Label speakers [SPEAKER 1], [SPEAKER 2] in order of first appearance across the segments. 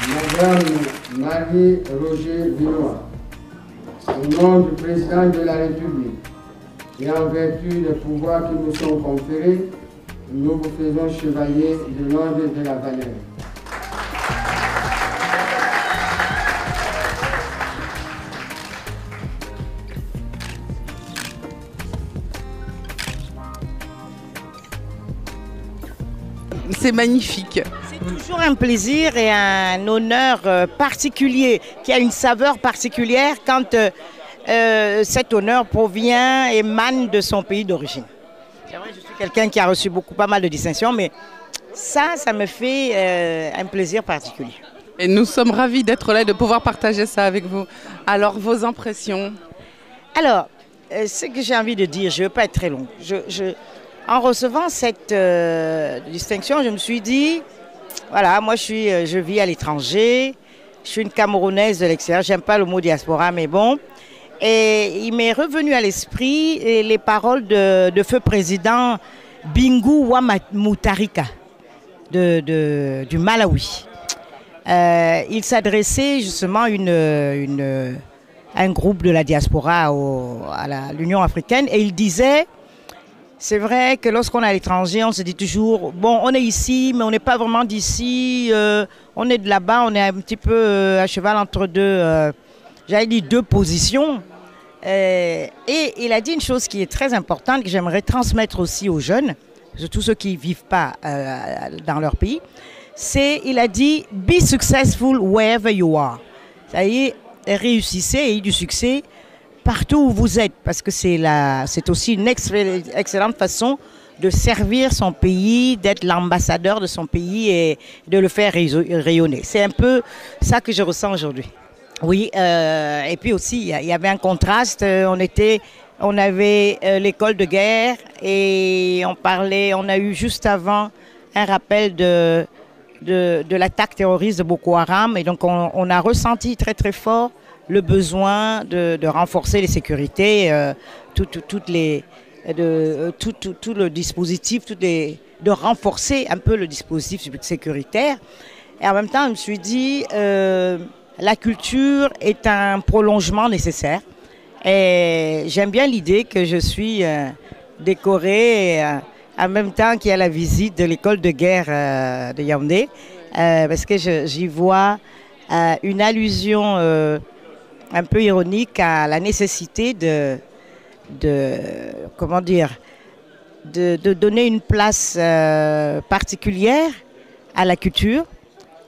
[SPEAKER 1] Madame Marie-Roger Vinois, au nom du président de la République et en vertu des pouvoirs qui nous sont conférés, nous vous faisons chevalier de l'ordre de la valeur.
[SPEAKER 2] C'est magnifique.
[SPEAKER 3] C'est toujours un plaisir et un honneur particulier, qui a une saveur particulière quand cet honneur provient, émane de son pays d'origine. C'est vrai, je suis quelqu'un qui a reçu pas mal de distinctions, mais ça me fait un plaisir particulier.
[SPEAKER 2] Et nous sommes ravis d'être là et de pouvoir partager ça avec vous. Alors, vos impressions?
[SPEAKER 3] Alors, ce que j'ai envie de dire, je ne veux pas être très long. En recevant cette distinction, je me suis dit, voilà, moi je vis à l'étranger, je suis une Camerounaise de l'extérieur, j'aime pas le mot diaspora, mais bon. Et il m'est revenu à l'esprit les paroles de feu président Bingu wa Mutharika du Malawi. Il s'adressait justement à un groupe de la diaspora à l'Union africaine et il disait: c'est vrai que lorsqu'on est à l'étranger, on se dit toujours, bon, on est ici, mais on n'est pas vraiment d'ici, on est de là-bas, on est un petit peu à cheval entre deux positions. Et il a dit une chose qui est très importante, que j'aimerais transmettre aussi aux jeunes, surtout ceux qui ne vivent pas dans leur pays. Il a dit, be successful wherever you are. C'est-à-dire, réussissez et ayez du succès partout où vous êtes, parce que c'est aussi une excellente façon de servir son pays, d'être l'ambassadeur de son pays et de le faire rayonner. C'est un peu ça que je ressens aujourd'hui. Oui, et puis aussi, il y avait un contraste. On avait l'école de guerre et on a eu juste avant un rappel de l'attaque terroriste de Boko Haram. Et donc, on a ressenti très, très fort le besoin de renforcer les sécurités, tout le dispositif, de renforcer un peu le dispositif sécuritaire. Et en même temps, je me suis dit, la culture est un prolongement nécessaire. Et j'aime bien l'idée que je suis décorée en même temps qu'il y a la visite de l'école de guerre de Yaoundé, parce que j'y vois une allusion un peu ironique à la nécessité de donner une place particulière à la culture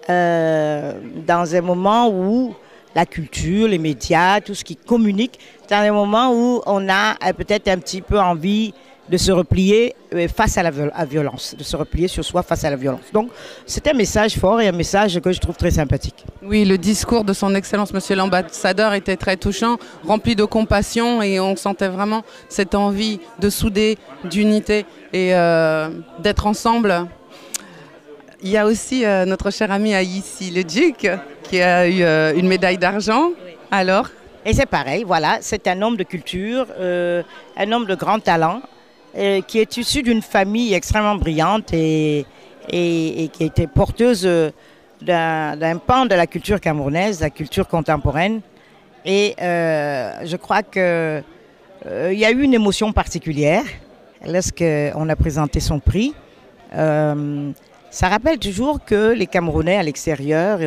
[SPEAKER 3] dans un moment où la culture, les médias, tout ce qui communique, dans un moment où on a peut-être un petit peu envie de se replier face à la violence, de se replier sur soi face à la violence. Donc c'est un message fort et un message que je trouve très sympathique.
[SPEAKER 2] Oui, le discours de son Excellence, Monsieur l'Ambassadeur, était très touchant, rempli de compassion et on sentait vraiment cette envie de souder, d'unité et d'être ensemble. Il y a aussi notre cher ami Aïssi le Duc qui a eu une médaille d'argent. Alors?
[SPEAKER 3] Et c'est pareil, voilà, c'est un homme de culture, un homme de grand talent, qui est issu d'une famille extrêmement brillante et qui était porteuse d'un pan de la culture camerounaise, la culture contemporaine. Et je crois qu'il y a eu une émotion particulière lorsqu'on a présenté son prix. Ça rappelle toujours que les Camerounais à l'extérieur,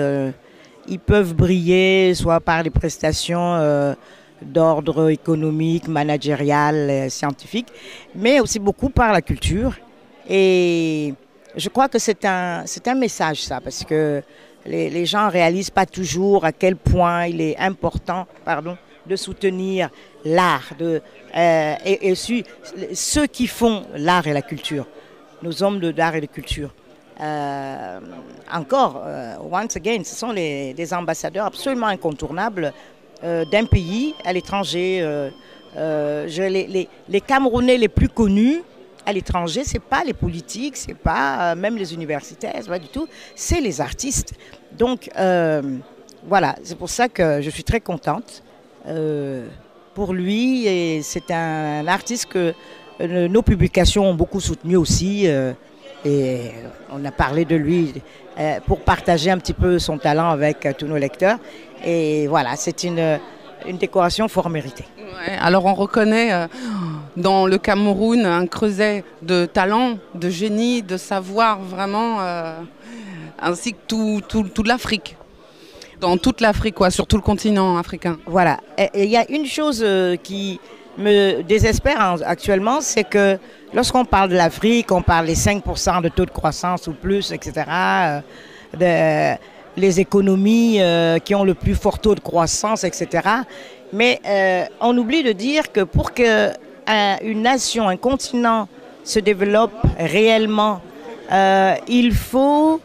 [SPEAKER 3] ils peuvent briller soit par les prestations d'ordre économique, managérial, scientifique, mais aussi beaucoup par la culture. Et je crois que c'est un message, ça, parce que les gens ne réalisent pas toujours à quel point il est important de soutenir l'art et ceux qui font l'art et la culture, nos hommes d'art et de culture. Once again, ce sont des ambassadeurs absolument incontournables d'un pays à l'étranger. Les Camerounais les plus connus à l'étranger, ce n'est pas les politiques, ce n'est pas même les universitaires, pas du tout, c'est les artistes. Donc voilà, c'est pour ça que je suis très contente pour lui. Et c'est un artiste que nos publications ont beaucoup soutenu aussi. Et on a parlé de lui pour partager un petit peu son talent avec tous nos lecteurs. Et voilà, c'est une décoration fort méritée.
[SPEAKER 2] Ouais, alors on reconnaît dans le Cameroun un creuset de talent, de génie, de savoir vraiment, ainsi que toute l'Afrique. Dans toute l'Afrique, sur tout le continent africain.
[SPEAKER 3] Voilà. Et il y a une chose qui me désespère actuellement, c'est que lorsqu'on parle de l'Afrique, on parle des 5% de taux de croissance ou plus, etc., les économies qui ont le plus fort taux de croissance, etc. Mais on oublie de dire que pour qu'une nation, un continent se développe réellement, il faut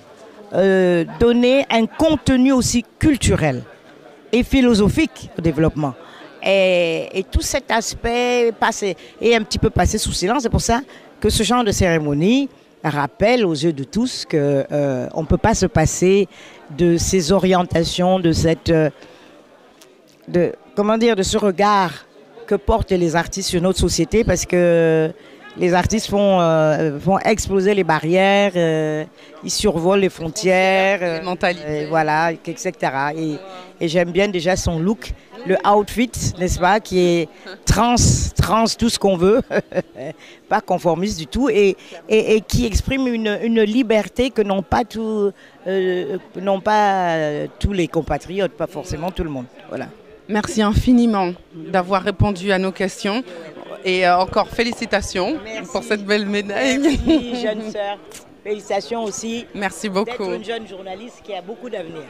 [SPEAKER 3] donner un contenu aussi culturel et philosophique au développement. Et tout cet aspect est un petit peu passé sous silence. C'est pour ça que ce genre de cérémonie rappelle aux yeux de tous qu'on ne peut pas se passer de ces orientations, de ce regard que portent les artistes sur notre société, parce que les artistes font exploser les barrières, ils survolent les frontières,
[SPEAKER 2] les mentalités.
[SPEAKER 3] Voilà, etc. Et j'aime bien déjà son look, le outfit, n'est-ce pas, qui est trans tout ce qu'on veut, pas conformiste du tout, et qui exprime une liberté que n'ont pas tous les compatriotes, pas forcément tout le monde. Voilà.
[SPEAKER 2] Merci infiniment d'avoir répondu à nos questions. Et encore félicitations. Merci pour cette belle médaille.
[SPEAKER 3] Merci, jeune sœur. Félicitations aussi.
[SPEAKER 2] Merci beaucoup.
[SPEAKER 3] D'être une jeune journaliste qui a beaucoup d'avenir.